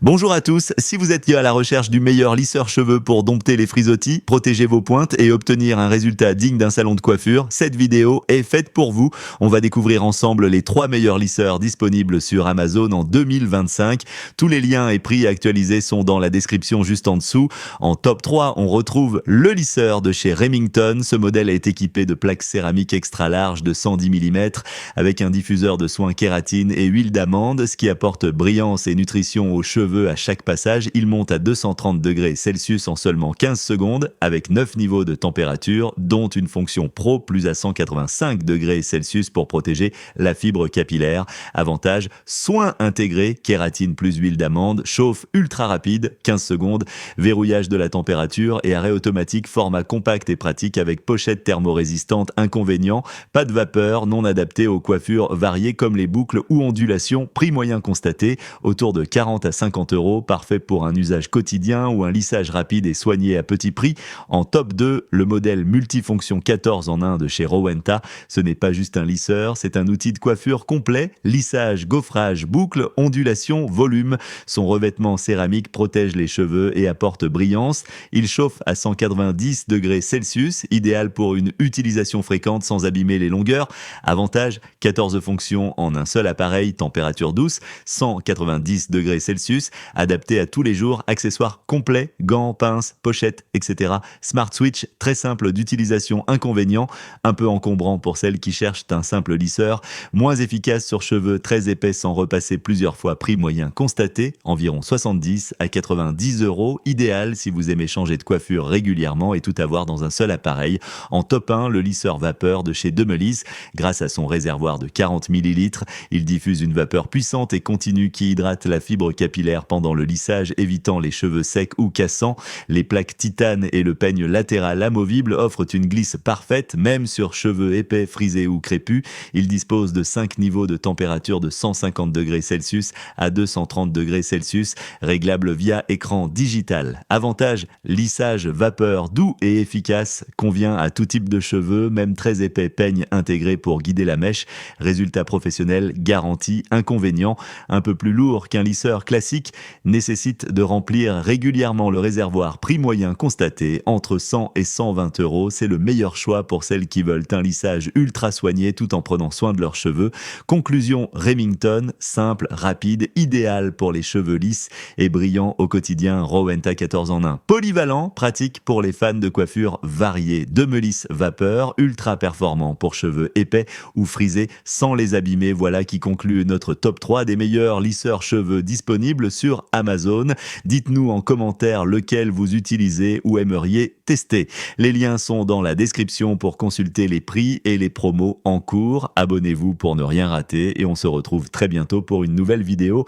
Bonjour à tous, si vous êtes à la recherche du meilleur lisseur cheveux pour dompter les frisottis, protéger vos pointes et obtenir un résultat digne d'un salon de coiffure, cette vidéo est faite pour vous. On va découvrir ensemble les 3 meilleurs lisseurs disponibles sur Amazon en 2025. Tous les liens et prix actualisés sont dans la description juste en dessous. En top 3, on retrouve le lisseur de chez Remington. Ce modèle est équipé de plaques céramiques extra larges de 110 mm avec un diffuseur de soins kératine et huile d'amande, ce qui apporte brillance et nutrition aux cheveux à chaque passage. Il monte à 230 degrés Celsius en seulement 15 secondes avec 9 niveaux de température, dont une fonction pro plus à 185 degrés Celsius pour protéger la fibre capillaire. Avantage, soins intégrés, kératine plus huile d'amande, chauffe ultra rapide, 15 secondes, verrouillage de la température et arrêt automatique, format compact et pratique avec pochette thermorésistante. Inconvénient, pas de vapeur, non adapté aux coiffures variées comme les boucles ou ondulations. Prix moyen constaté, autour de 40 à 50 €, parfait pour un usage quotidien ou un lissage rapide et soigné à petit prix. En top 2, le modèle multifonction 14 en 1 de chez Rowenta. Ce n'est pas juste un lisseur, c'est un outil de coiffure complet. Lissage, gaufrage, boucle, ondulation, volume. Son revêtement céramique protège les cheveux et apporte brillance. Il chauffe à 190 degrés Celsius, idéal pour une utilisation fréquente sans abîmer les longueurs. Avantage, 14 fonctions en un seul appareil, température douce, 190 degrés Celsius, adapté à tous les jours, accessoires complets, gants, pinces, pochettes, etc. Smart Switch, très simple d'utilisation. Inconvénient, un peu encombrant pour celles qui cherchent un simple lisseur, moins efficace sur cheveux très épais sans repasser plusieurs fois. Prix moyen constaté, environ 70 à 90 €, idéal si vous aimez changer de coiffure régulièrement et tout avoir dans un seul appareil. En top 1, le lisseur vapeur de chez Demelis. Grâce à son réservoir de 40 ml, il diffuse une vapeur puissante et continue qui hydrate la fibre capillaire pendant le lissage, évitant les cheveux secs ou cassants. Les plaques titane et le peigne latéral amovible offrent une glisse parfaite, même sur cheveux épais, frisés ou crépus. Il dispose de 5 niveaux de température de 150 degrés Celsius à 230 degrés Celsius, réglable via écran digital. Avantage, lissage vapeur doux et efficace, convient à tout type de cheveux, même très épais. Peigne intégré pour guider la mèche. Résultat professionnel garanti. Inconvénient, un peu plus lourd qu'un lisseur classique, nécessite de remplir régulièrement le réservoir. Prix moyen constaté, entre 100 et 120 €. C'est le meilleur choix pour celles qui veulent un lissage ultra soigné tout en prenant soin de leurs cheveux. Conclusion, Remington, simple, rapide, idéal pour les cheveux lisses et brillants au quotidien. Rowenta 14 en 1. Polyvalent, pratique pour les fans de coiffure variée. Demelis vapeur, ultra performant pour cheveux épais ou frisés sans les abîmer. Voilà qui conclut notre top 3 des meilleurs lisseurs cheveux disponibles sur Amazon. Dites-nous en commentaire lequel vous utilisez ou aimeriez tester. Les liens sont dans la description pour consulter les prix et les promos en cours. Abonnez-vous pour ne rien rater et on se retrouve très bientôt pour une nouvelle vidéo.